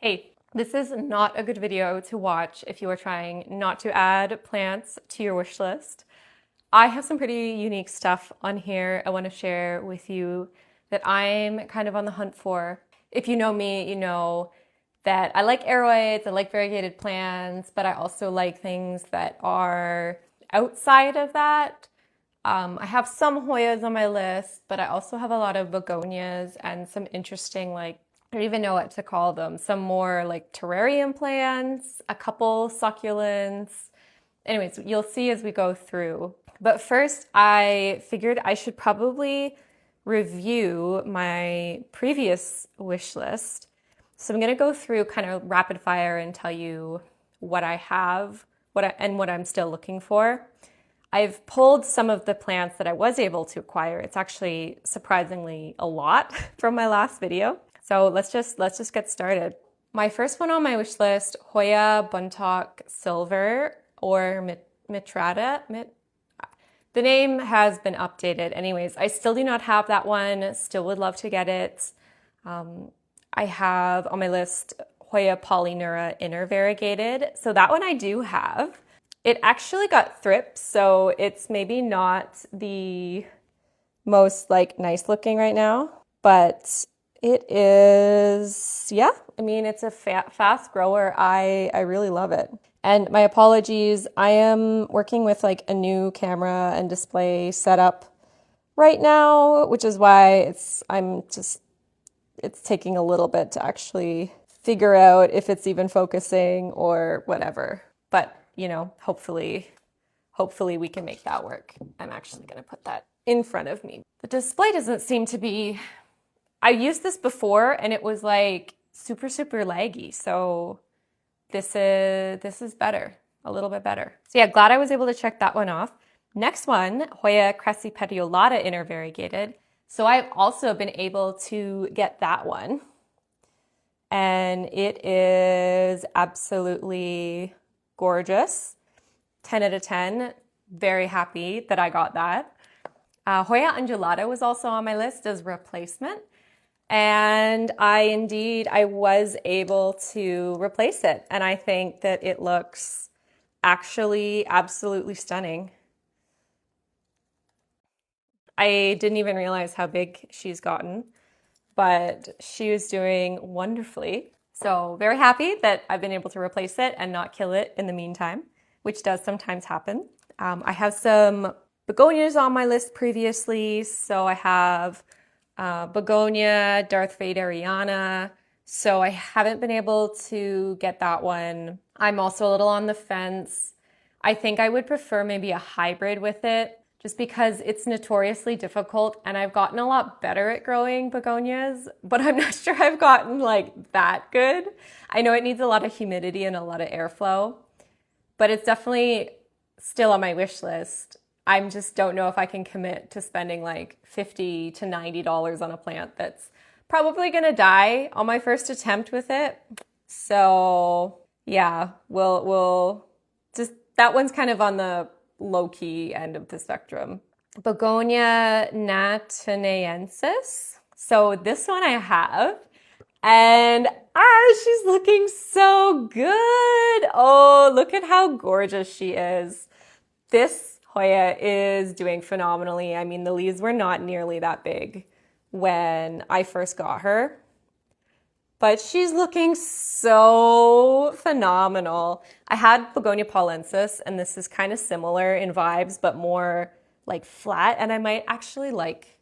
Hey, this is not a good video to watch if you are trying not to add plants to your wish list. I have some pretty unique stuff on here I want to share with you that I'm kind of on the hunt for. If you know me, you know that I like aroids, I like variegated plants, but I also like things that are outside of that. I have some Hoyas on my list, but I also have a lot of begonias and some interesting, I don't even know what to call them, some more like terrarium plants, a couple succulents. Anyways, you'll see as we go through. But first, I figured I should probably review my previous wish list. So I'm going to go through kind of rapid fire and tell you what I have, what I'm still looking for. I've pulled some of the plants that I was able to acquire. It's actually surprisingly a lot from my last video. So let's just get started. My first one on my wish list, Hoya Buntock Silver or Mitrata. The name has been updated. Anyways, I still do not have that one. Still would love to get it. I have on my list Hoya Polynura Inner Variegated. So that one I do have. It actually got thrips, so it's maybe not the most nice looking right now, but it is, yeah, I mean, it's a fast grower. I really love it. And my apologies, I am working with a new camera and display setup right now, which is why it's taking a little bit to actually figure out if it's even focusing or whatever. But you know, hopefully we can make that work. I'm actually going to put that in front of me. The display doesn't seem to be, I used this before and it was super laggy. So this is better, a little bit better. So yeah, glad I was able to check that one off. Next one, Hoya Crassipediolata Inner Variegated. So I've also been able to get that one. And it is absolutely gorgeous. 10 out of 10. Very happy that I got that. Hoya Undulata was also on my list as replacement. And I was able to replace it. And I think that it looks actually absolutely stunning. I didn't even realize how big she's gotten, but she was doing wonderfully. So very happy that I've been able to replace it and not kill it in the meantime, which does sometimes happen. I have some begonias on my list previously. So I have Begonia, Darth Vaderiana. So I haven't been able to get that one. I'm also a little on the fence. I think I would prefer maybe a hybrid with it, just because it's notoriously difficult and I've gotten a lot better at growing begonias, but I'm not sure I've gotten that good. I know it needs a lot of humidity and a lot of airflow, but it's definitely still on my wish list. I just don't know if I can commit to spending $50 to $90 on a plant that's probably gonna die on my first attempt with it. So yeah, we'll just, that one's kind of on the low-key end of the spectrum. Begonia natanaensis. So this one I have, and she's looking so good. Oh, look at how gorgeous she is. This Hoya is doing phenomenally. I mean, the leaves were not nearly that big when I first got her, but she's looking so phenomenal. I had Begonia paulensis, and this is kind of similar in vibes, but more flat, and I might actually like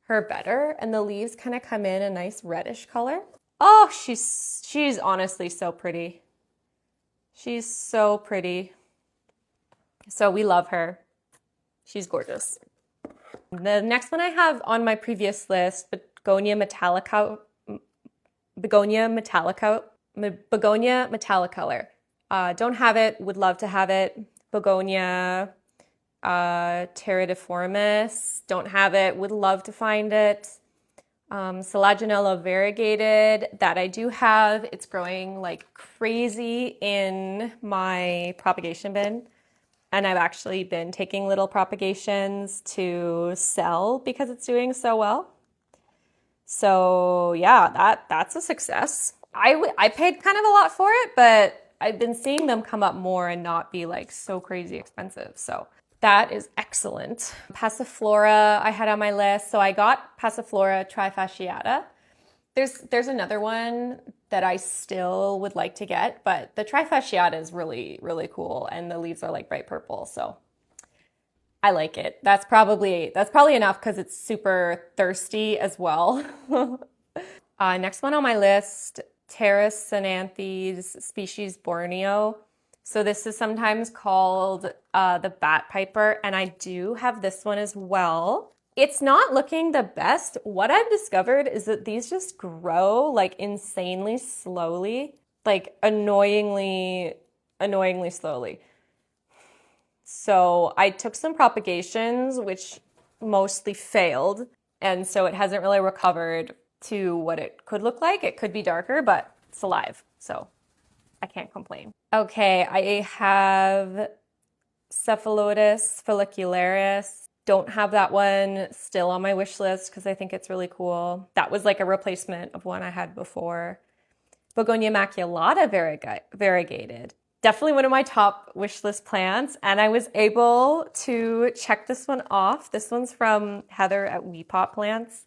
her better. And the leaves kind of come in a nice reddish color. Oh, she's honestly so pretty. She's so pretty. So we love her. She's gorgeous. The next one I have on my previous list, Begonia metallicolor. Don't have it, would love to have it. Begonia teratiformis, don't have it, would love to find it. Selaginella variegated, that I do have. It's growing like crazy in my propagation bin. And I've actually been taking little propagations to sell because it's doing so well. So yeah, that's a success. I paid kind of a lot for it, but I've been seeing them come up more and not be like so crazy expensive. So that is excellent. Passiflora I had on my list. So I got Passiflora trifasciata. There's another one that I still would like to get, but the trifasciata is really, really cool, and the leaves are like bright purple, so I like it. That's probably enough because it's super thirsty as well. Next one on my list, Pteris Sinanthes species Borneo. So this is sometimes called the bat piper, and I do have this one as well. It's not looking the best. What I've discovered is that these just grow like insanely slowly, like annoyingly slowly. So I took some propagations, which mostly failed, and so it hasn't really recovered to what it could look like. It could be darker, but it's alive, so I can't complain. Okay, I have Cephalotus follicularis. Don't have that one still on my wish list because I think it's really cool. That was like a replacement of one I had before. Begonia maculata variegated. Definitely one of my top wish list plants, and I was able to check this one off. This one's from Heather at We Pot Plants,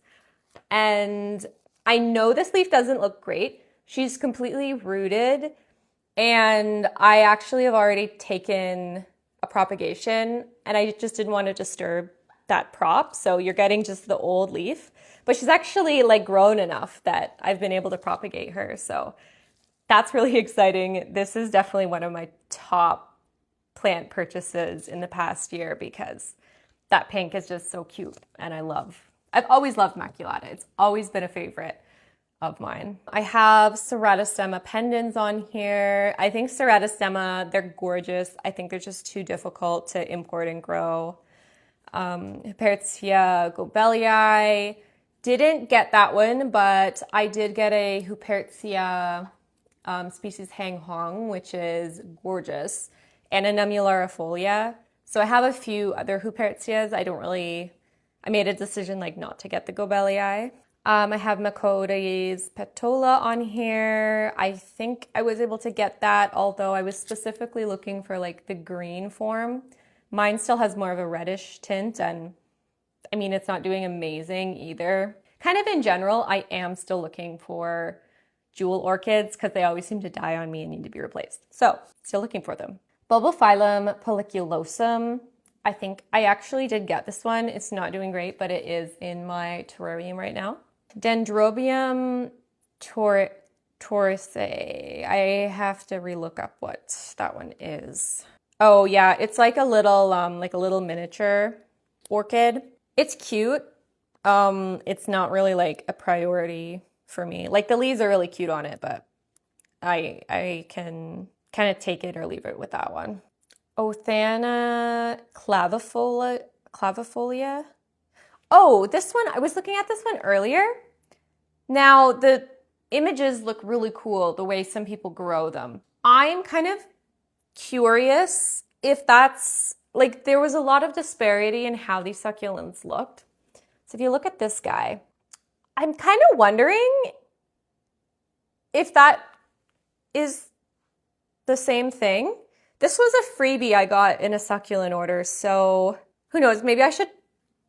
and I know this leaf doesn't look great. She's completely rooted, and I actually have already taken a propagation, and I just didn't want to disturb that prop. So you're getting just the old leaf, but she's actually like grown enough that I've been able to propagate her. So that's really exciting. This is definitely one of my top plant purchases in the past year because that pink is just so cute, and I've always loved maculata. It's always been a favorite of mine. I have Ceratostema pendens on here. I think Ceratostema, they're gorgeous. I think they're just too difficult to import and grow. Hupertzia gobelii. Didn't get that one, but I did get a Hupertzia species Hang Hong, which is gorgeous, and a Nummularifolia. So I have a few other Hupertzias. I made a decision like not to get the gobelii. I have Macodes petola on here. I think I was able to get that, although I was specifically looking for like the green form. Mine still has more of a reddish tint, and I mean, it's not doing amazing either. Kind of in general, I am still looking for jewel orchids because they always seem to die on me and need to be replaced. So, still looking for them. Bulbophyllum folliculosum. I think I actually did get this one. It's not doing great, but it is in my terrarium right now. Dendrobium taurusei. I have to relook up what that one is. Oh yeah, it's like a little miniature orchid. It's cute. It's not really like a priority for me. Like the leaves are really cute on it, but I can kind of take it or leave it with that one. Othana clavifolia. Oh, this one, I was looking at this one earlier. Now, the images look really cool, the way some people grow them. I'm kind of curious if that's, like, there was a lot of disparity in how these succulents looked. So if you look at this guy, I'm kind of wondering if that is the same thing. This was a freebie I got in a succulent order, so who knows, maybe I should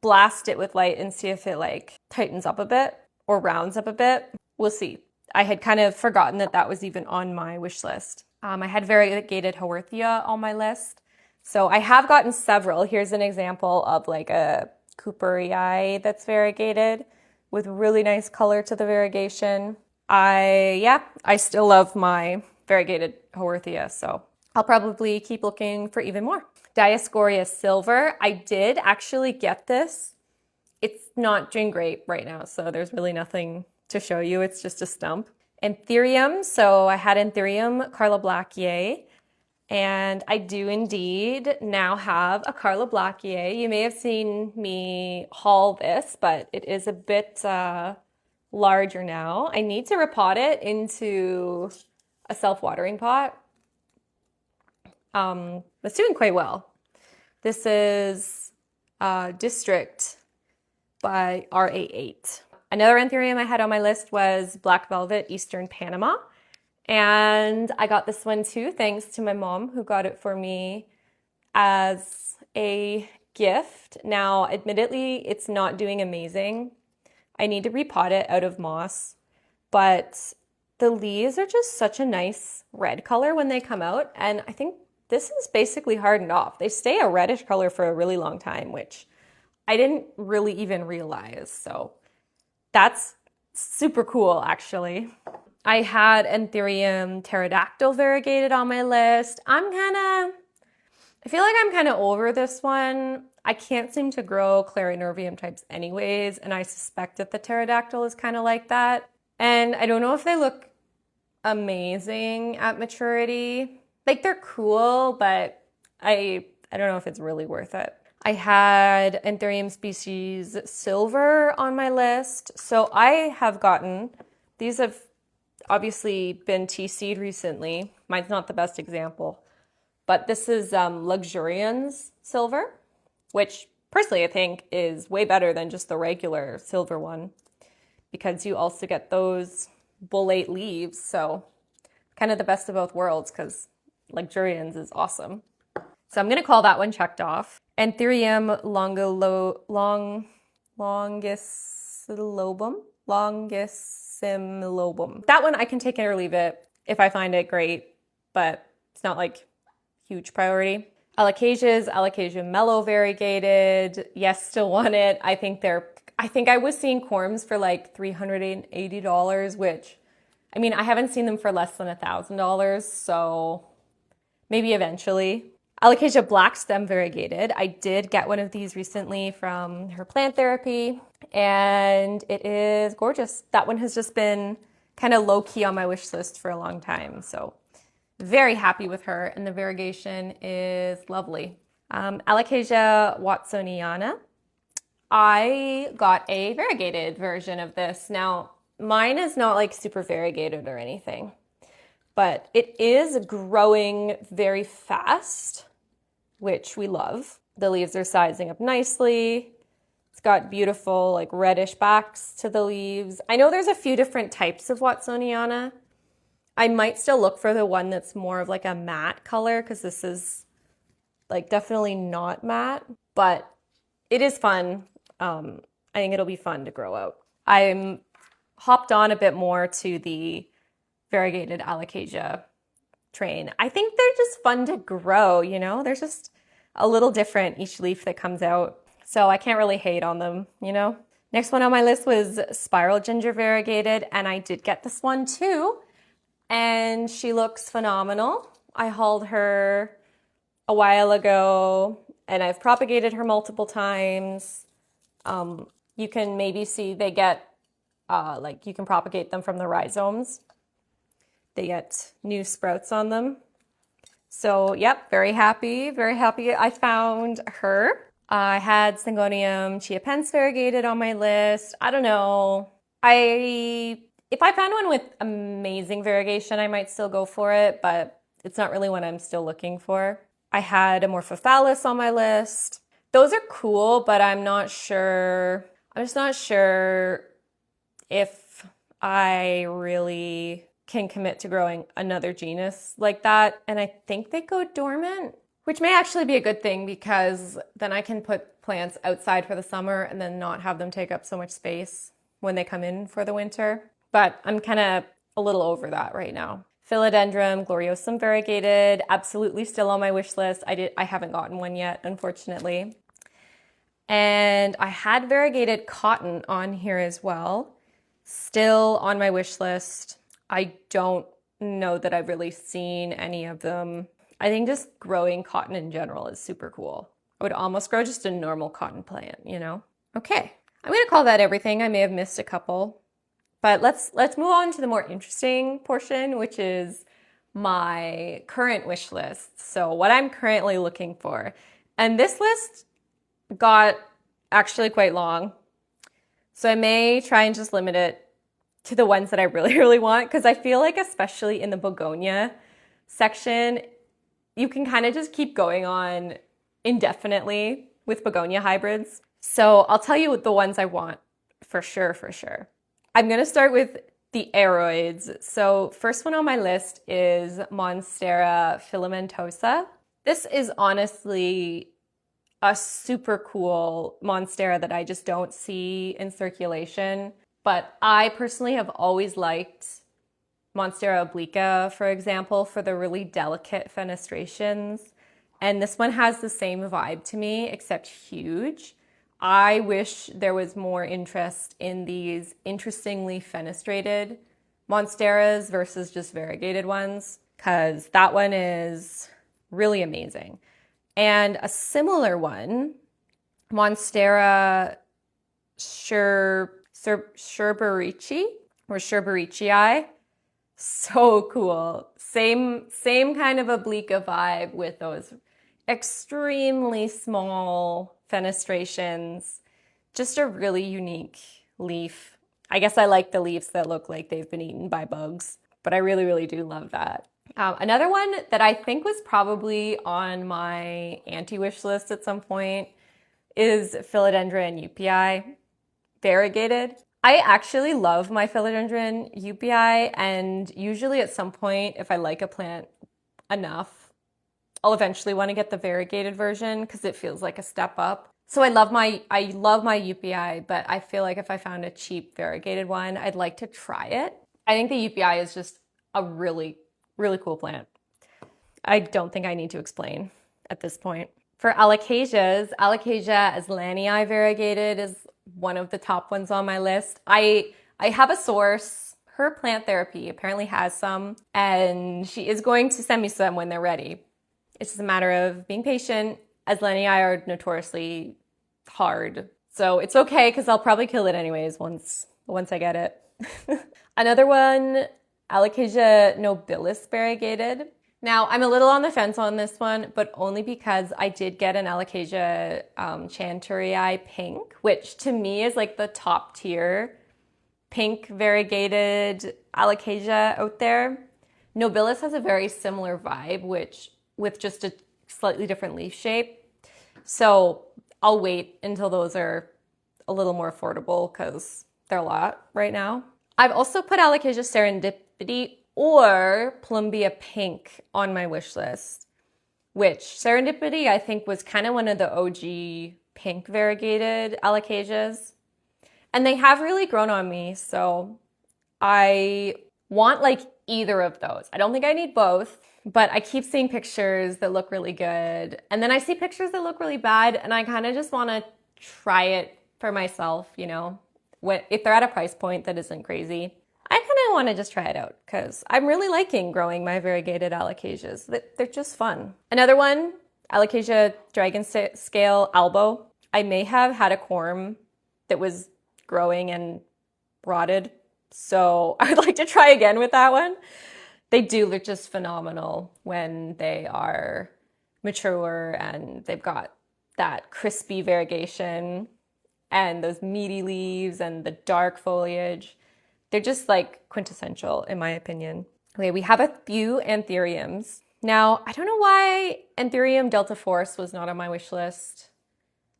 blast it with light and see if it like tightens up a bit or rounds up a bit. We'll see. I had kind of forgotten that that was even on my wish list. I had variegated Haworthia on my list. So I have gotten several. Here's an example of like a Cooperii that's variegated with really nice color to the variegation. I still love my variegated Haworthia, so I'll probably keep looking for even more. Dioscorea silver. I did actually get this. It's not doing great right now, so there's really nothing to show you. It's just a stump. Anthurium. So I had Anthurium Carla Blackier, and I do indeed now have a Carla Blackier. You may have seen me haul this, but it is a bit larger now. I need to repot it into a self-watering pot. It's doing quite well. This is District by RA8. Another anthurium I had on my list was Black Velvet Eastern Panama. And I got this one too, thanks to my mom who got it for me as a gift. Now, admittedly, it's not doing amazing. I need to repot it out of moss, but the leaves are just such a nice red color when they come out. And I think this is basically hardened off. They stay a reddish color for a really long time, which I didn't really even realize. So that's super cool, actually. I had Anthurium pterodactyl variegated on my list. I feel like I'm kind of over this one. I can't seem to grow Clarinervium types anyways, and I suspect that the pterodactyl is kind of like that. And I don't know if they look amazing at maturity. Like, they're cool, but I don't know if it's really worth it. I had Anthurium species silver on my list. So I have gotten, these have obviously been TC'd recently. Mine's not the best example, but this is Luxurians silver, which personally I think is way better than just the regular silver one because you also get those bullate leaves. So kind of the best of both worlds because Luxurians is awesome. So I'm going to call that one checked off. Anthurium longissimilobum. That one I can take it or leave it. If I find it, great, but it's not like huge priority. Alocasia mellow variegated. Yes, still want it. I think I was seeing corms for like $380, which, I mean, I haven't seen them for less than $1,000, so maybe eventually. Alocasia black stem variegated. I did get one of these recently from her plant therapy, and it is gorgeous. That one has just been kind of low-key on my wish list for a long time, so very happy with her, and the variegation is lovely. Alocasia watsoniana. I got a variegated version of this. Now, mine is not like super variegated or anything, but it is growing very fast, which we love. The leaves are sizing up nicely. It's got beautiful like reddish backs to the leaves. I know there's a few different types of watsoniana. I might still look for the one that's more of like a matte color because this is like definitely not matte, but it is fun. I think it'll be fun to grow out. I'm hopped on a bit more to the variegated alocasia train. I think they're just fun to grow, you know? They're just a little different each leaf that comes out. So I can't really hate on them, you know? Next one on my list was spiral ginger variegated, and I did get this one too. And she looks phenomenal. I hauled her a while ago, and I've propagated her multiple times. You can maybe see they get, you can propagate them from the rhizomes. They get new sprouts on them. So, yep, very happy I found her. I had Syngonium chiapense variegated on my list. I don't know. If I found one with amazing variegation, I might still go for it, but it's not really what I'm still looking for. I had Amorphophallus on my list. Those are cool, but I'm just not sure if I really can commit to growing another genus like that. And I think they go dormant, which may actually be a good thing because then I can put plants outside for the summer and then not have them take up so much space when they come in for the winter. But I'm kind of a little over that right now. Philodendron gloriosum variegated, absolutely still on my wish list. I haven't gotten one yet, unfortunately. And I had variegated cotton on here as well, still on my wish list. I don't know that I've really seen any of them. I think just growing cotton in general is super cool. I would almost grow just a normal cotton plant, you know? Okay, I'm gonna call that everything. I may have missed a couple. But let's move on to the more interesting portion, which is my current wish list. So what I'm currently looking for. And this list got actually quite long. So I may try and just limit it to the ones that I really, really want, because I feel like especially in the begonia section, you can kind of just keep going on indefinitely with begonia hybrids. So I'll tell you the ones I want for sure. I'm going to start with the Aroids. So first one on my list is Monstera filamentosa. This is honestly a super cool Monstera that I just don't see in circulation. But I personally have always liked Monstera obliqua, for example, for the really delicate fenestrations. And this one has the same vibe to me, except huge. I wish there was more interest in these interestingly fenestrated Monsteras versus just variegated ones, because that one is really amazing. And a similar one, Monstera Sherberichi or Sherberichii. So cool. Same kind of obliqua vibe with those extremely small fenestrations. Just a really unique leaf. I guess I like the leaves that look like they've been eaten by bugs, but I really, really do love that. Another one that I think was probably on my anti-wish list at some point is Philodendron UPI, variegated. I actually love my Philodendron UPI, and usually at some point, if I like a plant enough, I'll eventually want to get the variegated version because it feels like a step up. So I love my UPI, but I feel like if I found a cheap variegated one, I'd like to try it. I think the UPI is just a really, really cool plant. I don't think I need to explain at this point. For alocasias, Alocasia aslanii variegated is one of the top ones on my list. I have a source. Her plant therapy apparently has some, and she is going to send me some when they're ready. It's just a matter of being patient. Aslanii are notoriously hard, so it's okay because I'll probably kill it anyways once I get it. Another one, Alocasia nobilis variegated. Now, I'm a little on the fence on this one, but only because I did get an Alocasia chanturii pink, which to me is like the top tier pink variegated Alocasia out there. Nobilis has a very similar vibe, with just a slightly different leaf shape. So I'll wait until those are a little more affordable because they're a lot right now. I've also put Alocasia serendipity or Plumbea pink on my wish list, which serendipity I think was kind of one of the OG pink variegated alocasias. And they have really grown on me, so I want like either of those. I don't think I need both, but I keep seeing pictures that look really good. And then I see pictures that look really bad, and I kind of just want to try it for myself, you know, if they're at a price point that isn't crazy. I kind of want to just try it out because I'm really liking growing my variegated alocasias. They're just fun. Another one, Alocasia dragon scale albo. I may have had a corm that was growing and rotted, so I would like to try again with that one. They do look just phenomenal when they are mature and they've got that crispy variegation and those meaty leaves and the dark foliage. They're just like quintessential in my opinion. Okay, we have a few anthuriums. Now, I don't know why Anthurium Delta Force was not on my wish list.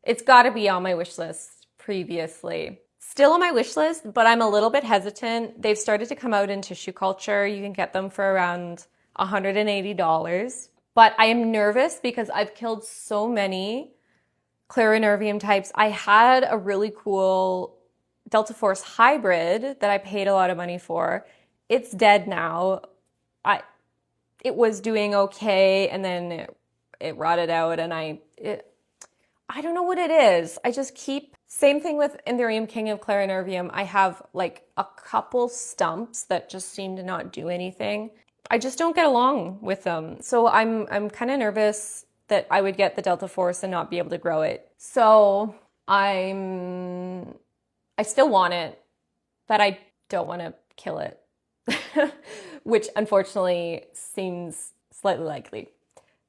It's got to be on my wish list previously. Still on my wish list, but I'm a little bit hesitant. They've started to come out in tissue culture. You can get them for around $180. But I am nervous because I've killed so many Clarinervium types. I had a really cool Delta Force hybrid that I paid a lot of money for. It's dead now. It was doing okay, and then it rotted out, and I don't know what it is. I just keep, same thing with Anthurium King of Clarinervium. I have like a couple stumps that just seem to not do anything. I just don't get along with them. So I'm kind of nervous that I would get the Delta Force and not be able to grow it. So I still want it, but I don't want to kill it, which unfortunately seems slightly likely.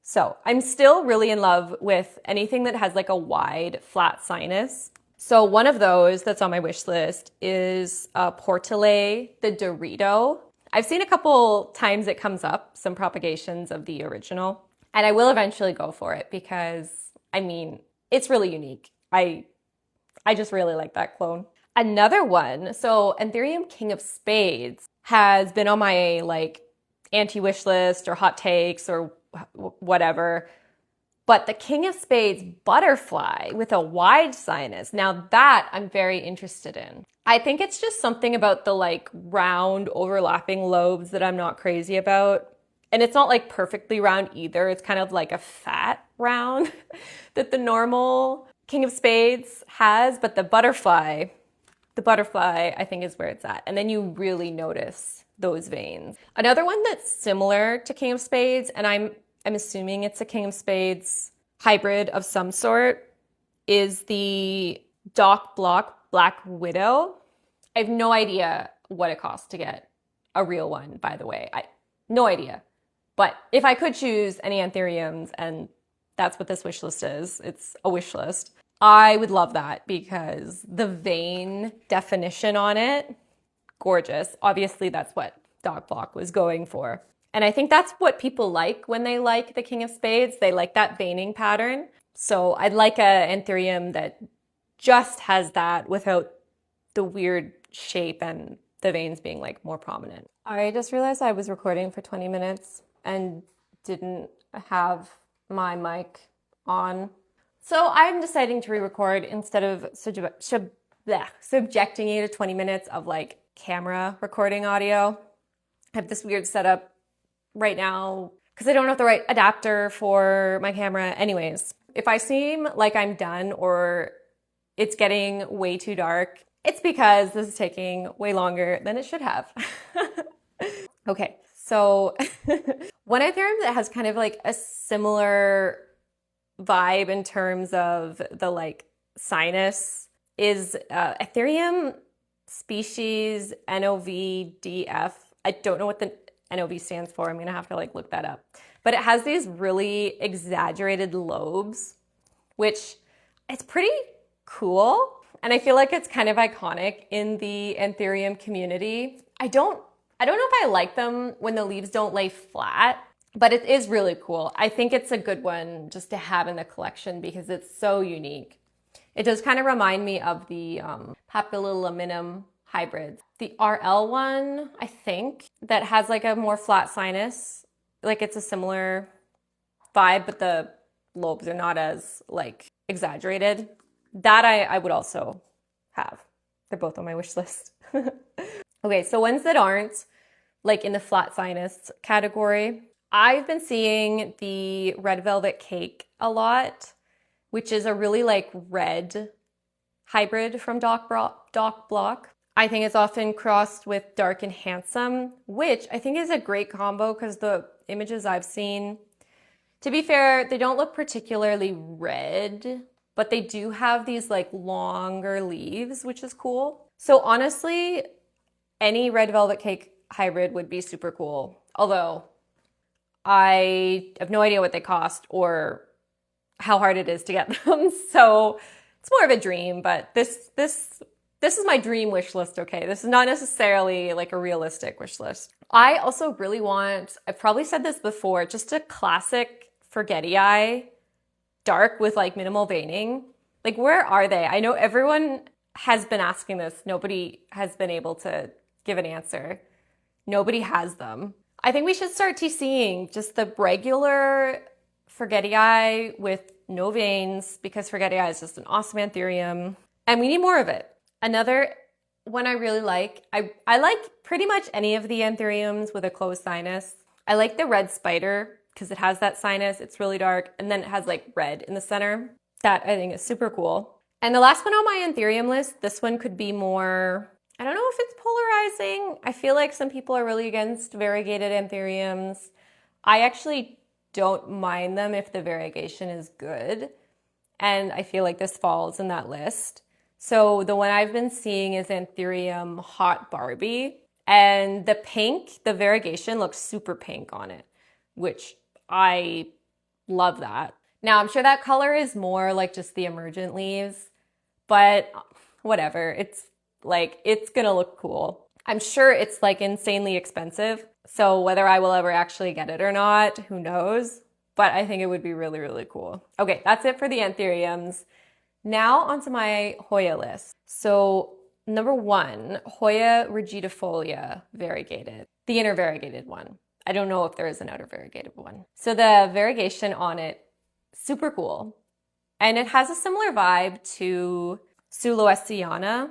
So I'm still really in love with anything that has like a wide flat sinus. So one of those that's on my wish list is Portulae, the Dorito. I've seen a couple times it comes up, some propagations of the original, and I will eventually go for it because, I mean, it's really unique. I just really like that clone. Another one, so Anthurium King of Spades has been on my like anti-wish list or hot takes or whatever. But the King of Spades butterfly with a wide sinus, now that I'm very interested in. I think it's just something about the like round overlapping lobes that I'm not crazy about. And it's not like perfectly round either. It's kind of like a fat round that the normal King of Spades has, but the butterfly I think is where it's at. And then you really notice those veins. Another one that's similar to King of Spades, and I'm assuming it's a King of Spades hybrid of some sort, is the Dock Block Black Widow. I have no idea what it costs to get a real one, by the way. No idea. But if I could choose any anthuriums, and that's what this wish list is, it's a wish list, I would love that because the vein definition on it, gorgeous. Obviously, that's what Dock Block was going for. And I think that's what people like when they like the King of Spades. They like that veining pattern. So I'd like a anthurium that just has that without the weird shape and the veins being like more prominent. I just realized I was recording for 20 minutes and didn't have my mic on. So I'm deciding to re-record instead of subjecting you to 20 minutes of like camera recording audio. I have this weird setup right now because I don't have the right adapter for my camera. Anyways, if I seem like I'm done or it's getting way too dark, it's because this is taking way longer than it should have. Okay, so one anthurium that has kind of like a similar vibe in terms of the like sinus is Anthurium species NOVDF. I don't know what the NOV stands for. I'm gonna have to like look that up. But it has these really exaggerated lobes, which it's pretty cool. And I feel like it's kind of iconic in the anthurium community. I don't know if I like them when the leaves don't lay flat, but it is really cool. I think it's a good one just to have in the collection because it's so unique. It does kind of remind me of the Papillilaminum hybrids. The RL one, I think, that has like a more flat sinus. Like it's a similar vibe, but the lobes are not as like exaggerated. That I would also have. They're both on my wish list. Okay, so ones that aren't like in the flat sinus category, I've been seeing the red velvet cake a lot, which is a really like red hybrid from Dock Block. I think it's often crossed with Dark and Handsome, which I think is a great combo because the images I've seen, to be fair, they don't look particularly red, but they do have these like longer leaves, which is cool. So honestly, any red velvet cake hybrid would be super cool. Although I have no idea what they cost or how hard it is to get them. So it's more of a dream, but this is my dream wish list, okay? This is not necessarily like a realistic wish list. I also really want, I've probably said this before, just a classic Forgetii dark with like minimal veining. Like where are they? I know everyone has been asking this. Nobody has been able to give an answer. Nobody has them. I think we should start TCing just the regular Forgetii with no veins because Forgetii is just an awesome anthurium and we need more of it. Another one I really like, I like pretty much any of the anthuriums with a closed sinus. I like the red spider because it has that sinus, it's really dark, and then it has like red in the center. That I think is super cool. And the last one on my anthurium list, this one could be more, I don't know if it's polarizing. I feel like some people are really against variegated anthuriums. I actually don't mind them if the variegation is good. And I feel like this falls in that list. So the one I've been seeing is Anthurium Hot Barbie. And the pink, the variegation looks super pink on it, which I love that. Now, I'm sure that color is more like just the emergent leaves, but whatever. It's like, it's gonna look cool. I'm sure it's like insanely expensive. So whether I will ever actually get it or not, who knows? But I think it would be really, really cool. Okay, that's it for the anthuriums. Now onto my Hoya list. So Number 1, Hoya rigidifolia variegated, the inner variegated one. I don't know if there is an outer variegated one. So the variegation on it, super cool. And it has a similar vibe to Sulawesiana.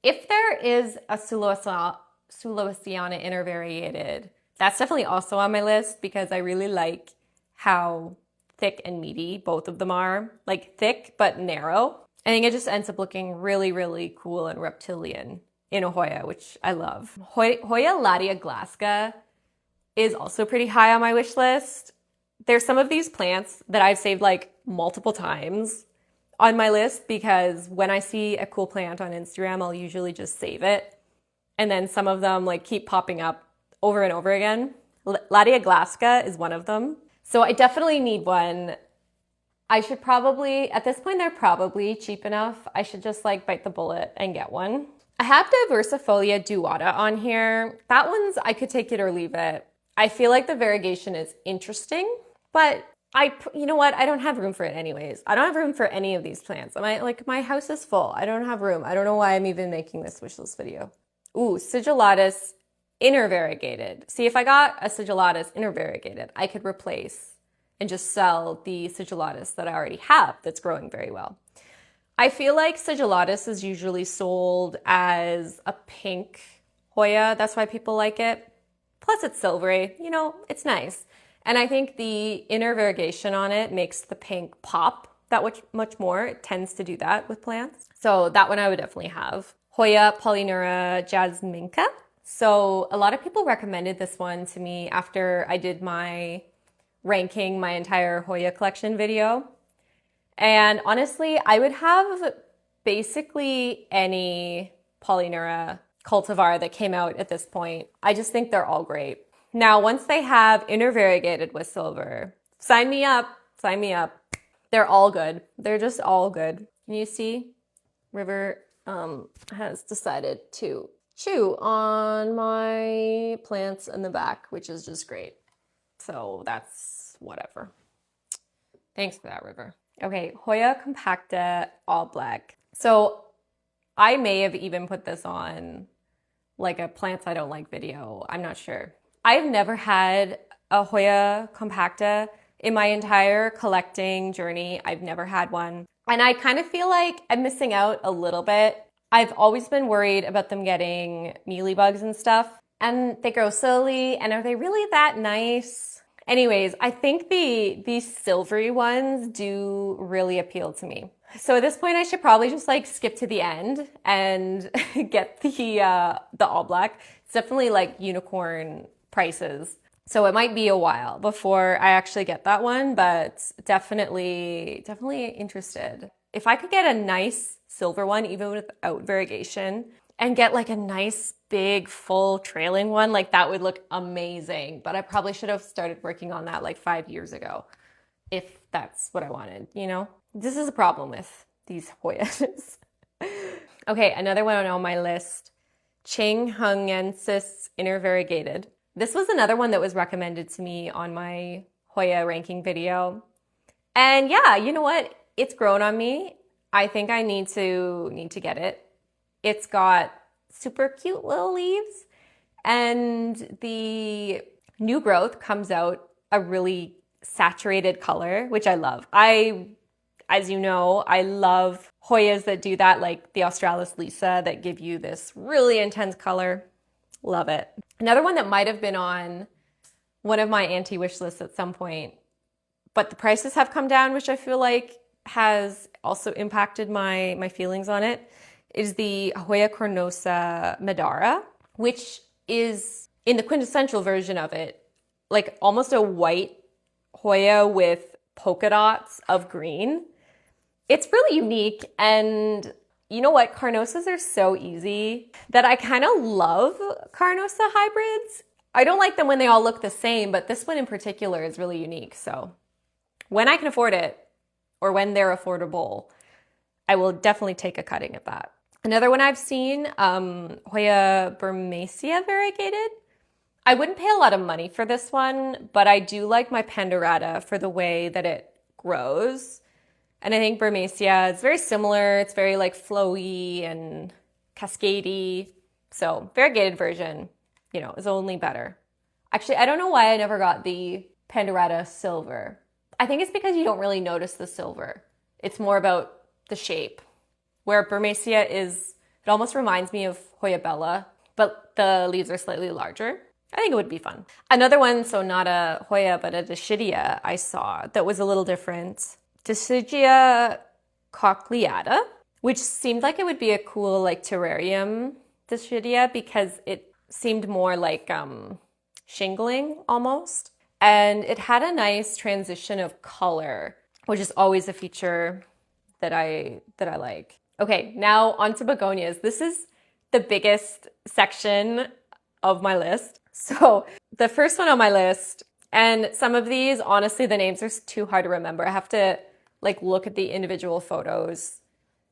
If there is a Sulawesiana inner variegated, that's definitely also on my list because I really like how thick and meaty both of them are. Like thick but narrow. I think it just ends up looking really, really cool and reptilian in a Hoya, which I love. Hoya latioglasca is also pretty high on my wish list. There's some of these plants that I've saved like multiple times on my list because when I see a cool plant on Instagram, I'll usually just save it. And then some of them like keep popping up over and over again. Latioglasca is one of them. So I definitely need one. I should probably, at this point, they're probably cheap enough. I should just like bite the bullet and get one. I have Diversifolia Duata on here. That one's, I could take it or leave it. I feel like the variegation is interesting, but you know what? I don't have room for it anyways. I don't have room for any of these plants. My house is full. I don't have room. I don't know why I'm even making this wishlist video. Ooh, Sigillatus inner variegated. See, if I got a Sigillatus inner variegated, I could replace and just sell the Sigillatus that I already have that's growing very well. I feel like Sigillatus is usually sold as a pink Hoya. That's why people like it. Plus it's silvery, you know, it's nice. And I think the inner variegation on it makes the pink pop that much more. It tends to do that with plants. So that one I would definitely have. Hoya Polyneura jasminca. So a lot of people recommended this one to me after I did my ranking my entire Hoya collection video. And honestly, I would have basically any Polyneura cultivar that came out at this point. I just think they're all great. Now, once they have inner variegated with silver, sign me up, sign me up. They're all good. They're just all good. Can you see? River has decided to chew on my plants in the back, which is just great. So that's whatever. Thanks for that, River. Okay, Hoya compacta all black. So I may have even put this on like a plants I don't like video. I'm not sure. I've never had a Hoya compacta in my entire collecting journey. I've never had one. And I kind of feel like I'm missing out a little bit. I've always been worried about them getting mealybugs and stuff. And they grow slowly. And are they really that nice? Anyways, I think these silvery ones do really appeal to me. So at this point, I should probably just like skip to the end and get the all black. It's definitely like unicorn prices. So it might be a while before I actually get that one, but definitely interested. If I could get a nice silver one, even without variegation, and get like a nice big full trailing one, like that would look amazing. But I probably should have started working on that like 5 years ago, if that's what I wanted, you know? This is a problem with these Hoyas. Okay, another one on my list, Chinghungensis inner variegated. This was another one that was recommended to me on my Hoya ranking video. And yeah, you know what? It's grown on me. I think I need to get it. It's got super cute little leaves and the new growth comes out a really saturated color, which I love. As you know, I love Hoyas that do that, like the Australis Lisa that give you this really intense color. Love it. Another one that might have been on one of my anti-wish lists at some point, but the prices have come down, which I feel like has also impacted my feelings on it, is the Hoya cornosa Madara, which is in the quintessential version of it, like almost a white Hoya with polka dots of green. It's really unique, and you know what? Carnosas are so easy that I kind of love Carnosa hybrids. I don't like them when they all look the same, but this one in particular is really unique. So when I can afford it, or when they're affordable, I will definitely take a cutting at that. Another one I've seen, Hoya Burmacea variegated. I wouldn't pay a lot of money for this one, but I do like my Pandorata for the way that it grows. And I think Burmacea is very similar. It's very like flowy and cascadey. So variegated version, you know, is only better. Actually, I don't know why I never got the Pandoretta silver. I think it's because you don't really notice the silver. It's more about the shape. Where Burmecia is, it almost reminds me of Hoya Bella, but the leaves are slightly larger. I think it would be fun. Another one, so not a Hoya, but a Decidia I saw that was a little different. Decidia cochleata, which seemed like it would be a cool like terrarium Decidia because it seemed more like shingling almost. And it had a nice transition of color, which is always a feature that I like. Okay, now onto begonias. This is the biggest section of my list. So the first one on my list, and some of these, honestly, the names are too hard to remember. I have to like look at the individual photos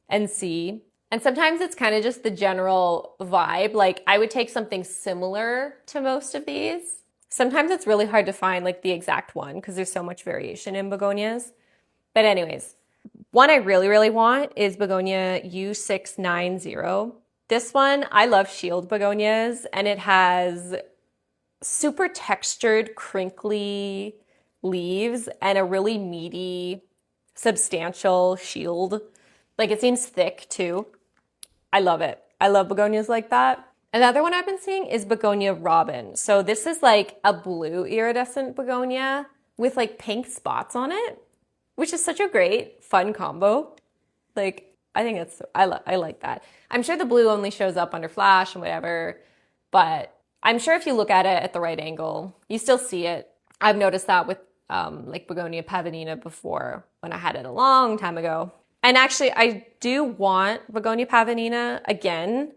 and see. And sometimes it's kind of just the general vibe. Like I would take something similar to most of these. Sometimes it's really hard to find like the exact one because there's so much variation in begonias. But anyways, one I really, really want is Begonia U690. This one, I love shield begonias, and it has super textured, crinkly leaves and a really meaty, substantial shield. Like it seems thick too. I love it. I love begonias like that. Another one I've been seeing is Begonia Robin. So this is like a blue iridescent begonia with like pink spots on it, which is such a great, fun combo. Like, I think it's, I like that. I'm sure the blue only shows up under flash and whatever, but I'm sure if you look at it at the right angle, you still see it. I've noticed that with like Begonia Pavonina before when I had it a long time ago. And actually, I do want Begonia Pavonina again,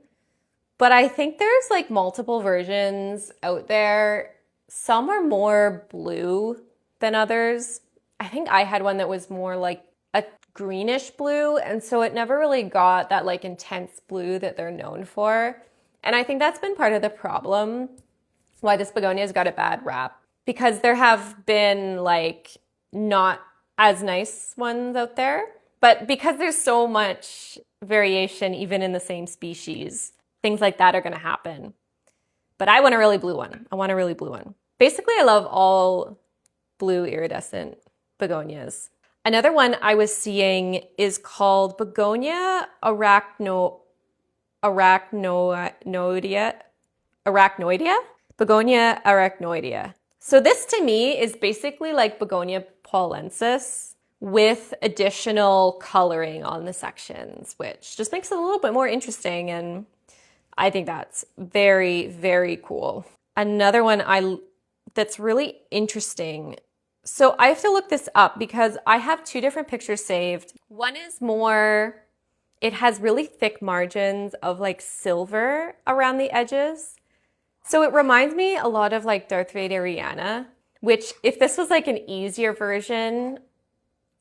but I think there's like multiple versions out there. Some are more blue than others. I think I had one that was more like a greenish blue, and so it never really got that like intense blue that they're known for. And I think that's been part of the problem why this begonia's got a bad rap, because there have been like not as nice ones out there, but because there's so much variation even in the same species, things like that are going to happen. But I want a really blue one. I want a really blue one. Basically, I love all blue iridescent begonias. Another one I was seeing is called Begonia arachnoidea. Begonia arachnoidea. So this to me is basically like Begonia paulensis with additional coloring on the sections, which just makes it a little bit more interesting, and I think that's very, very cool. Another one that's really interesting. So I have to look this up because I have two different pictures saved. One is more, it has really thick margins of like silver around the edges. So it reminds me a lot of like Darth Vaderiana, which if this was like an easier version,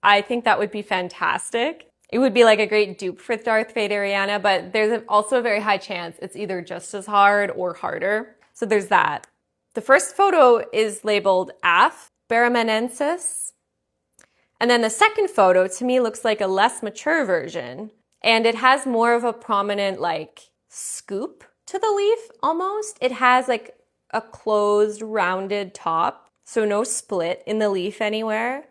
I think that would be fantastic. It would be like a great dupe for Darth Vaderiana, but there's also a very high chance it's either just as hard or harder. So there's that. The first photo is labeled AF Baramenensis. And then the second photo to me looks like a less mature version, and it has more of a prominent like scoop to the leaf almost. It has like a closed rounded top, so no split in the leaf anywhere,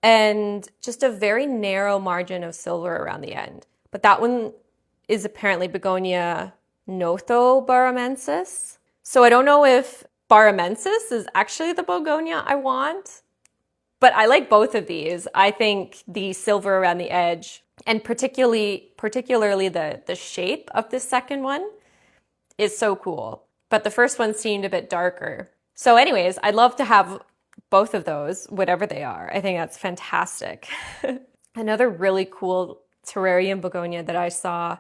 and just a very narrow margin of silver around the end. But that one is apparently Begonia Nothobaramensis. So I don't know if Baramensis is actually the begonia I want, but I like both of these. I think the silver around the edge, and particularly the shape of this second one is so cool. But the first one seemed a bit darker. So anyways, I'd love to have both of those, whatever they are. I think that's fantastic. Another really cool terrarium begonia that I saw,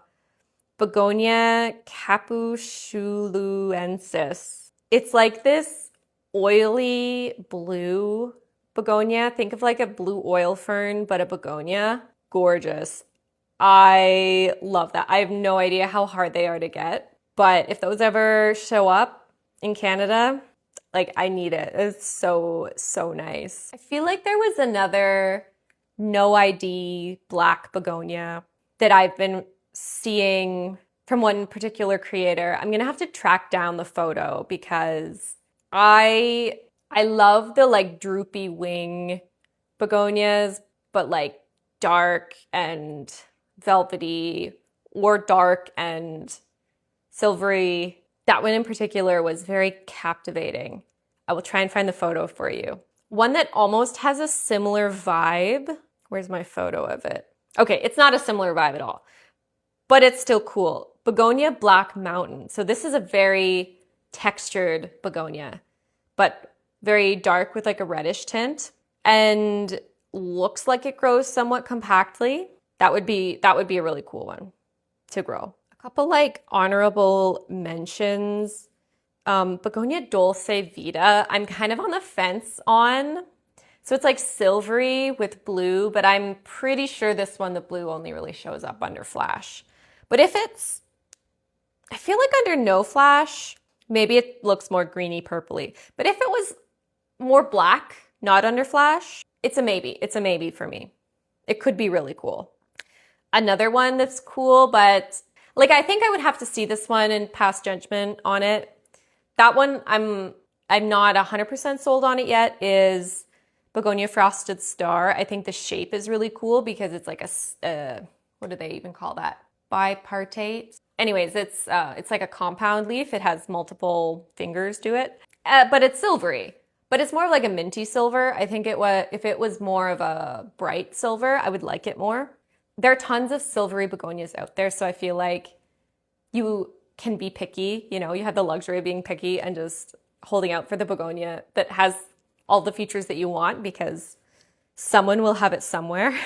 Begonia capuchuluensis. It's like this oily blue begonia. Think of like a blue oil fern, but a begonia. Gorgeous. I love that. I have no idea how hard they are to get, but if those ever show up in Canada, like I need it. It's so, so nice. I feel like there was another no ID black begonia that I've been seeing from one particular creator. I'm gonna have to track down the photo because I love the like droopy wing begonias, but like dark and velvety or dark and silvery. That one in particular was very captivating. I will try and find the photo for you. One that almost has a similar vibe. Where's my photo of it? Okay, it's not a similar vibe at all, but it's still cool. Begonia Black Mountain. So this is a very textured begonia, but very dark with like a reddish tint and looks like it grows somewhat compactly. That would be a really cool one to grow. A couple like honorable mentions. Begonia Dulce Vita, I'm kind of on the fence on. So it's like silvery with blue, but I'm pretty sure this one, the blue only really shows up under flash. But if it's, I feel like under no flash, maybe it looks more greeny purpley. But if it was more black, not under flash, it's a maybe. It's a maybe for me. It could be really cool. Another one that's cool, but like I think I would have to see this one and pass judgment on it. That one I'm not 100% sold on it yet, is Begonia Frosted Star. I think the shape is really cool because it's like a what do they even call that? Bipartite. Anyways, it's like a compound leaf. It has multiple fingers to it, but it's silvery. But it's more of like a minty silver. I think if it was more of a bright silver, I would like it more. There are tons of silvery begonias out there, so I feel like you can be picky. You know, you have the luxury of being picky and just holding out for the begonia that has all the features that you want because someone will have it somewhere.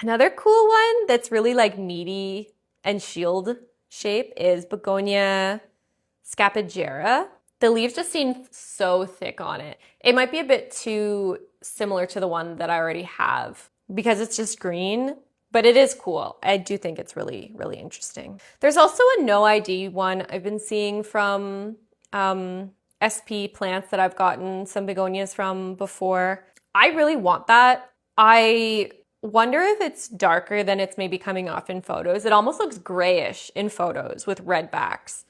Another cool one that's really like meaty and shield shape is Begonia Scapigera. The leaves just seem so thick on it. It might be a bit too similar to the one that I already have because it's just green, but it is cool. I do think it's really, really interesting. There's also a no ID one I've been seeing from SP plants that I've gotten some begonias from before. I really want that. I wonder if it's darker than it's maybe coming off in photos. It almost looks grayish in photos with red backs.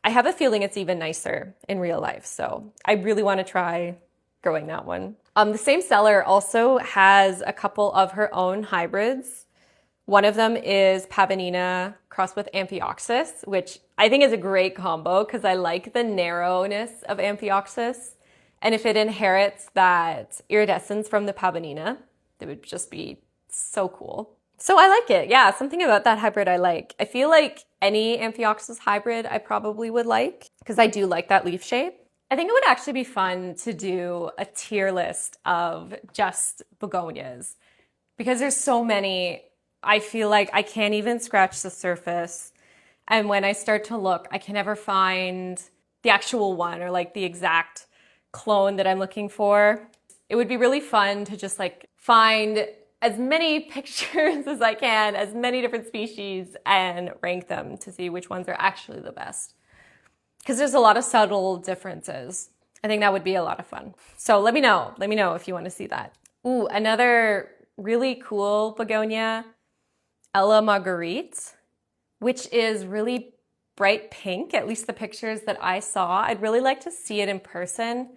I have a feeling it's even nicer in real life, so I really want to try growing that one. The same seller also has a couple of her own hybrids. One of them is Pavonina crossed with Amphioxus, which I think is a great combo because I like the narrowness of Amphioxus. And if it inherits that iridescence from the Pavonina, it would just be so cool. So I like it. Yeah, something about that hybrid I like. I feel like any Amphioxus hybrid I probably would like because I do like that leaf shape. I think it would actually be fun to do a tier list of just begonias because there's so many. I feel like I can't even scratch the surface. And when I start to look, I can never find the actual one or like the exact clone that I'm looking for. It would be really fun to just like find as many pictures as I can, as many different species, and rank them to see which ones are actually the best. Because there's a lot of subtle differences. I think that would be a lot of fun. So let me know if you want to see that. Ooh, another really cool begonia, Ella Marguerite, which is really bright pink, at least the pictures that I saw. I'd really like to see it in person,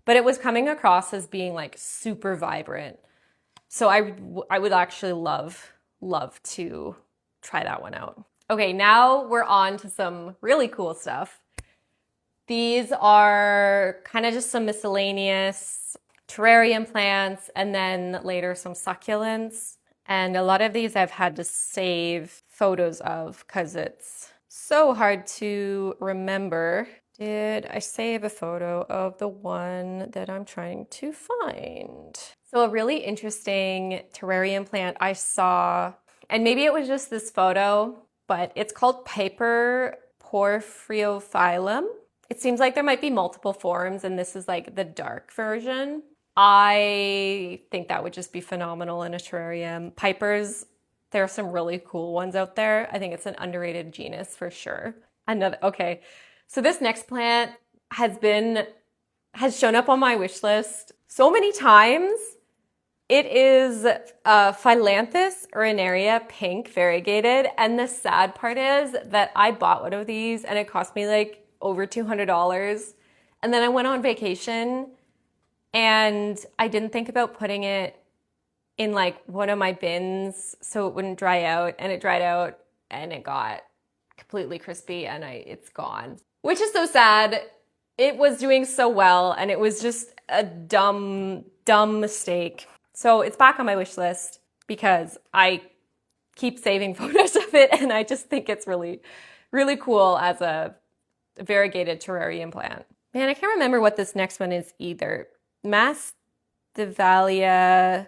but it was coming across as being like super vibrant. So I would actually love to try that one out. Okay, now we're on to some really cool stuff. These are kind of just some miscellaneous terrarium plants and then later some succulents. And a lot of these I've had to save photos of because it's so hard to remember. Did I save a photo of the one that I'm trying to find? So a really interesting terrarium plant I saw, and maybe it was just this photo, but it's called Piper porphyrophyllum. It seems like there might be multiple forms, and this is like the dark version. I think that would just be phenomenal in a terrarium. Pipers, there are some really cool ones out there. I think it's an underrated genus for sure. Okay, so this next plant has shown up on my wish list so many times. It is Phyllanthus urinaria pink variegated. And the sad part is that I bought one of these and it cost me like over $200. And then I went on vacation and I didn't think about putting it in like one of my bins so it wouldn't dry out, and it dried out and it got completely crispy and it's gone. Which is so sad. It was doing so well and it was just a dumb mistake. So it's back on my wish list because I keep saving photos of it and I just think it's really, really cool as a variegated terrarium plant. Man, I can't remember what this next one is either. Masdevallia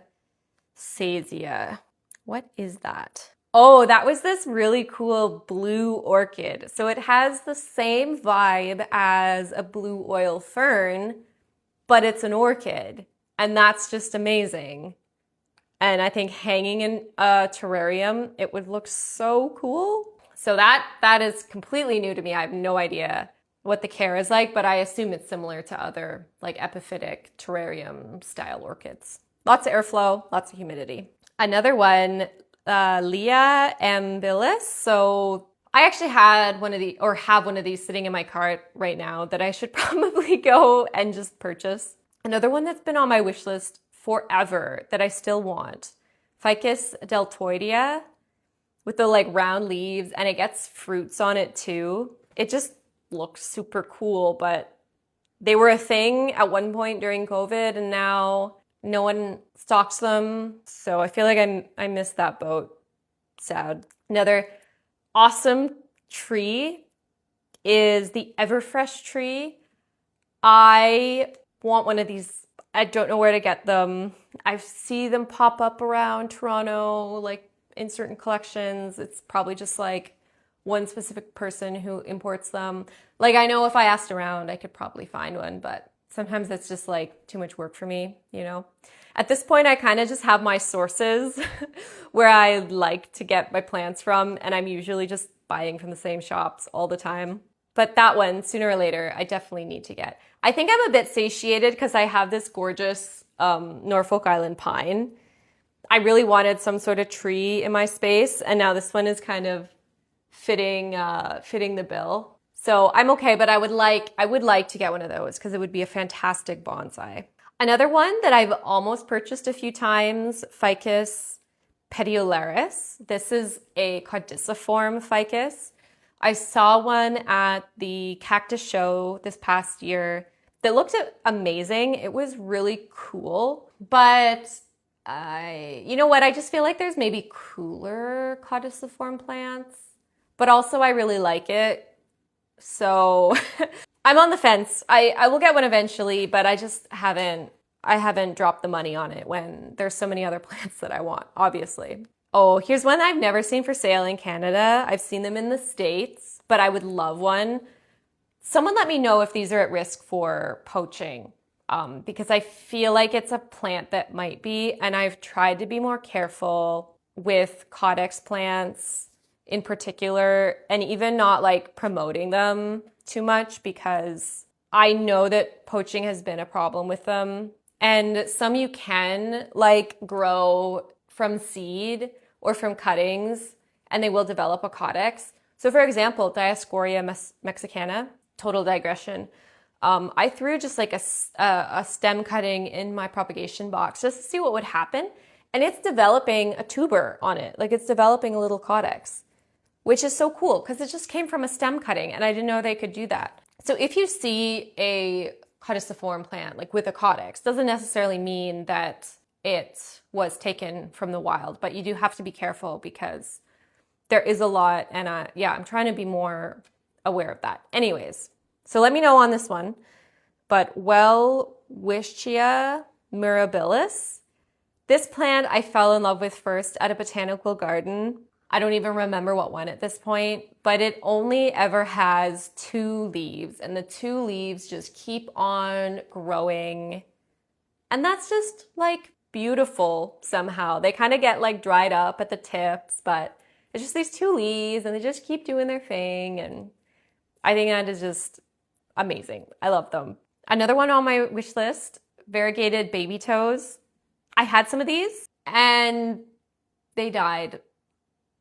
Sazia. What is that? Oh, that was this really cool blue orchid. So it has the same vibe as a blue oil fern, but it's an orchid. And that's just amazing. And I think hanging in a terrarium, it would look so cool. So that is completely new to me. I have no idea what the care is like, but I assume it's similar to other like epiphytic terrarium style orchids. Lots of airflow, lots of humidity. Another one, Leah amabilis. So I actually had one of the, or have one of these sitting in my cart right now that I should probably go and just purchase. Another one that's been on my wish list forever that I still want, Ficus deltoidea, with the like round leaves, and it gets fruits on it too. It just looks super cool, but they were a thing at one point during COVID and now no one stocks them. So I feel like I missed that boat. Sad. Another awesome tree is the Everfresh tree. I want one of these. I don't know where to get them. I see them pop up around Toronto, like in certain collections. It's probably just like one specific person who imports them. Like I know if I asked around, I could probably find one, but sometimes it's just like too much work for me, you know? At this point, I kind of just have my sources where I like to get my plants from, and I'm usually just buying from the same shops all the time. But that one, sooner or later, I definitely need to get. I think I'm a bit satiated because I have this gorgeous Norfolk Island pine. I really wanted some sort of tree in my space, and now this one is kind of fitting the bill. So I'm okay, but I would like to get one of those because it would be a fantastic bonsai. Another one that I've almost purchased a few times, Ficus petiolaris. This is a caudiciform ficus. I saw one at the cactus show this past year that looked amazing. It was really cool, but you know what? I just feel like there's maybe cooler caudiciform plants, but also I really like it. So I'm on the fence. I will get one eventually, but I haven't dropped the money on it when there's so many other plants that I want, obviously. Oh, here's one I've never seen for sale in Canada. I've seen them in the States, but I would love one. Someone let me know if these are at risk for poaching, because I feel like it's a plant that might be, and I've tried to be more careful with Codex plants in particular, and even not like promoting them too much because I know that poaching has been a problem with them. And some you can like grow from seed or from cuttings and they will develop a codex. So for example, Dioscorea mexicana, total digression. I threw just like a stem cutting in my propagation box just to see what would happen. And it's developing a tuber on it. Like it's developing a little codex, which is so cool because it just came from a stem cutting and I didn't know they could do that. So if you see a caudiciform plant like with a codex, doesn't necessarily mean that it was taken from the wild, but you do have to be careful because there is a lot, and I'm trying to be more aware of that. Anyways, so let me know on this one. But Welwitschia mirabilis, this plant I fell in love with first at a botanical garden. I don't even remember what one at this point, but it only ever has 2 leaves, and the 2 leaves just keep on growing. And that's just like beautiful somehow. They kind of get like dried up at the tips, but it's just these 2 leaves and they just keep doing their thing. And I think that is just amazing. I love them. Another one on my wish list, variegated baby toes. I had some of these and they died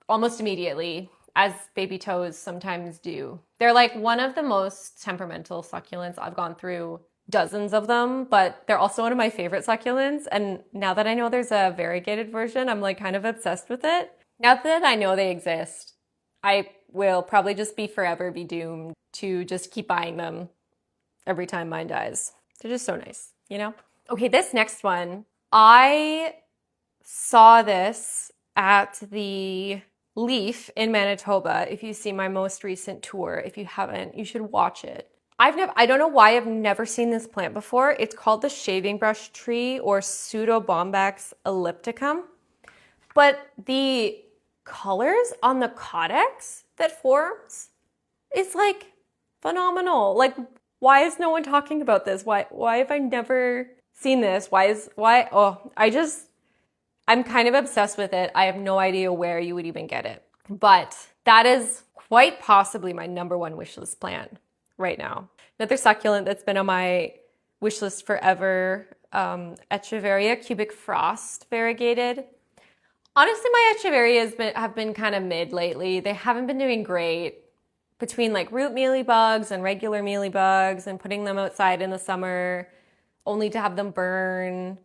almost immediately, as baby toes sometimes do. They're like one of the most temperamental succulents. I've gone through dozens of them, but they're also one of my favorite succulents. And now that I know there's a variegated version, I'm like kind of obsessed with it. Now that I know they exist, I will probably just forever be doomed to just keep buying them every time mine dies. They're just so nice, you know? Okay, this next one, I saw this at the Leaf in Manitoba. If you see my most recent tour, if you haven't, you should watch it. I don't know why I've never seen this plant before. It's called the shaving brush tree or Pseudobombax ellipticum. But the colors on the codex that forms is like phenomenal. Like, why is no one talking about this? Why have I never seen this? I'm kind of obsessed with it. I have no idea where you would even get it. But that is quite possibly my number one wish list plant right now. Another succulent that's been on my wish list forever, Echeveria cubic frost variegated. Honestly, my Echeverias have been kind of mid lately. They haven't been doing great between like root mealybugs and regular mealybugs and putting them outside in the summer only to have them burn.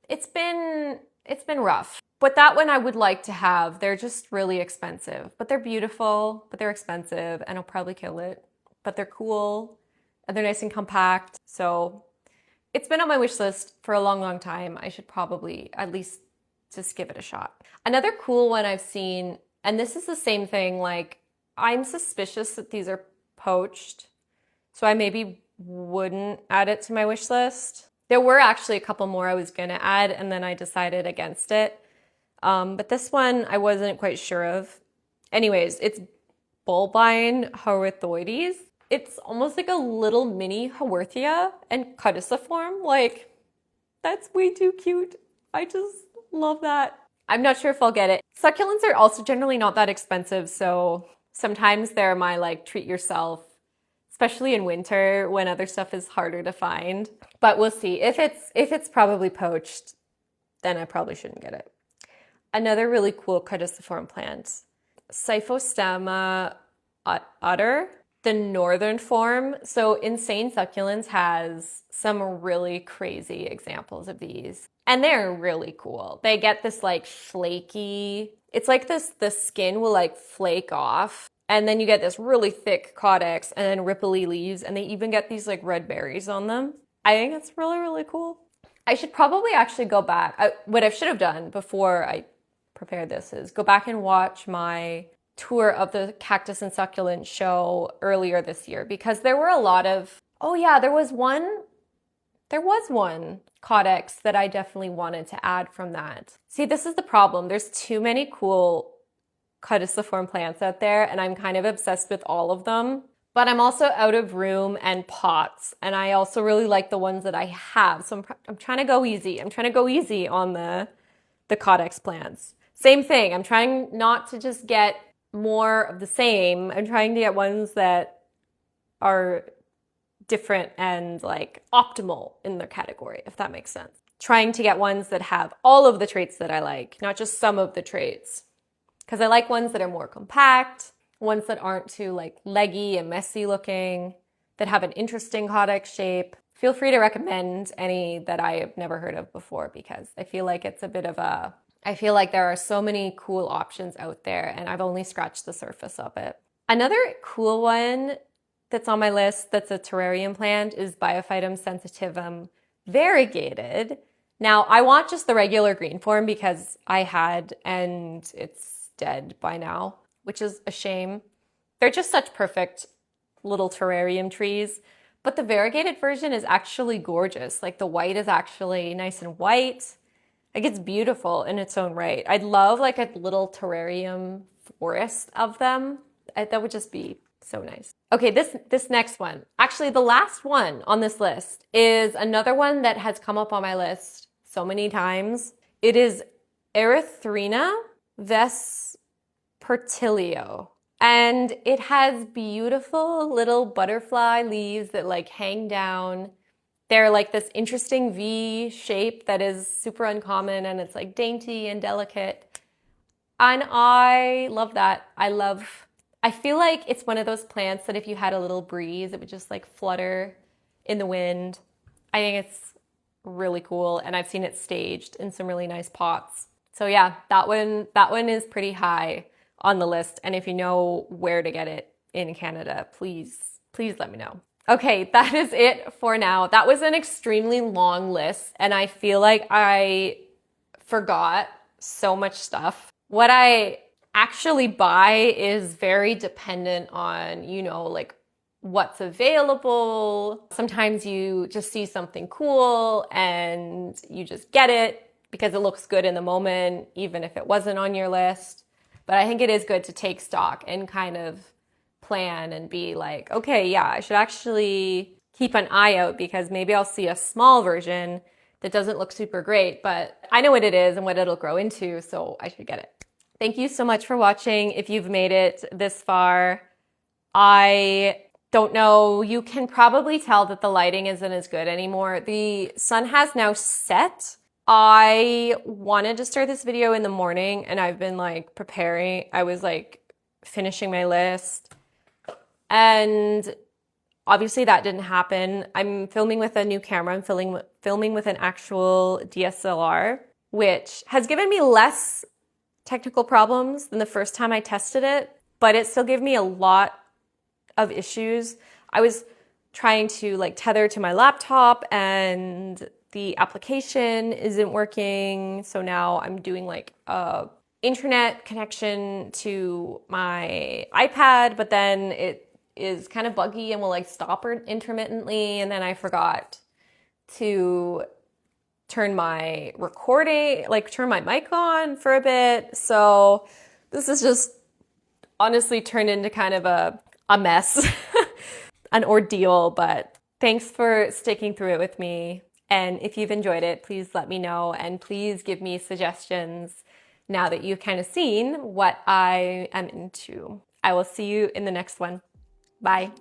It's been rough. But that one I would like to have. They're just really expensive. But they're beautiful, but they're expensive, and I'll probably kill it. But they're cool, and they're nice and compact. So it's been on my wish list for a long, long time. I should probably at least just give it a shot. Another cool one I've seen, and this is the same thing, like I'm suspicious that these are poached, so I maybe wouldn't add it to my wish list. There were actually a couple more I was gonna add, and then I decided against it. But this one I wasn't quite sure of. Anyways, it's Bulbine Haworthoides. It's almost like a little mini Haworthia and caudiciform. Like, that's way too cute. I just love that. I'm not sure if I'll get it. Succulents are also generally not that expensive, so sometimes they're my like treat yourself, especially in winter when other stuff is harder to find. But we'll see. If it's probably poached, then I probably shouldn't get it. Another really cool caudiciform plant, Cyphostemma utter, the northern form. So Insane Succulents has some really crazy examples of these. And they're really cool. They get this like flaky, it's like the skin will like flake off. And then you get this really thick caudex and then ripply leaves. And they even get these like red berries on them. I think that's really, really cool. I should probably actually go back. What I should have done before I prepared this is go back and watch my tour of the cactus and succulent show earlier this year, because there were a lot of, oh yeah, there was one caudex that I definitely wanted to add from that. See, this is the problem. There's too many cool caudiciform plants out there, and I'm kind of obsessed with all of them. But I'm also out of room and pots, and I also really like the ones that I have. So I'm trying to go easy. I'm trying to go easy on the caudex plants. Same thing. I'm trying not to just get more of the same. I'm trying to get ones that are different and like optimal in their category, if that makes sense. Trying to get ones that have all of the traits that I like, not just some of the traits. Because I like ones that are more compact, ones that aren't too like leggy and messy looking, that have an interesting caudex shape. Feel free to recommend any that I have never heard of before, because I feel like it's a bit of a, I feel like there are so many cool options out there and I've only scratched the surface of it. Another cool one that's on my list that's a terrarium plant is Biophytum sensitivum variegated. Now, I want just the regular green form because I had, and it's dead by now, which is a shame. They're just such perfect little terrarium trees. But the variegated version is actually gorgeous. Like the white is actually nice and white. Like it's beautiful in its own right. I'd love like a little terrarium forest of them. That would just be so nice. Okay, this next one, actually the last one on this list, is another one that has come up on my list so many times. It is Erythrina vespertilio. And it has beautiful little butterfly leaves that like hang down They're like this interesting V shape that is super uncommon and it's like dainty and delicate. And I love that. I feel like it's one of those plants that if you had a little breeze, it would just like flutter in the wind. I think it's really cool, and I've seen it staged in some really nice pots. So yeah, that one is pretty high on the list. And if you know where to get it in Canada, please let me know. Okay, that is it for now. That was an extremely long list, and I feel like I forgot so much stuff. What I actually buy is very dependent on, like what's available. Sometimes you just see something cool and you just get it because it looks good in the moment, even if it wasn't on your list. But I think it is good to take stock and kind of plan and be like, okay, yeah, I should actually keep an eye out because maybe I'll see a small version that doesn't look super great, but I know what it is and what it'll grow into, so I should get it. Thank you so much for watching. If you've made it this far, I don't know, you can probably tell that the lighting isn't as good anymore. The sun has now set. I wanted to start this video in the morning and I've been like preparing. I was like finishing my list and obviously that didn't happen. I'm filming with a new camera. I'm filming with an actual DSLR, which has given me less technical problems than the first time I tested it, but it still gave me a lot of issues. I was trying to like tether to my laptop and the application isn't working. So now I'm doing like a internet connection to my iPad, but then it is kind of buggy and will like stop intermittently. And then I forgot to turn my turn my mic on for a bit. So this is just honestly turned into kind of a mess, an ordeal, but thanks for sticking through it with me. And if you've enjoyed it, please let me know and please give me suggestions now that you've kind of seen what I am into. I will see you in the next one. Bye.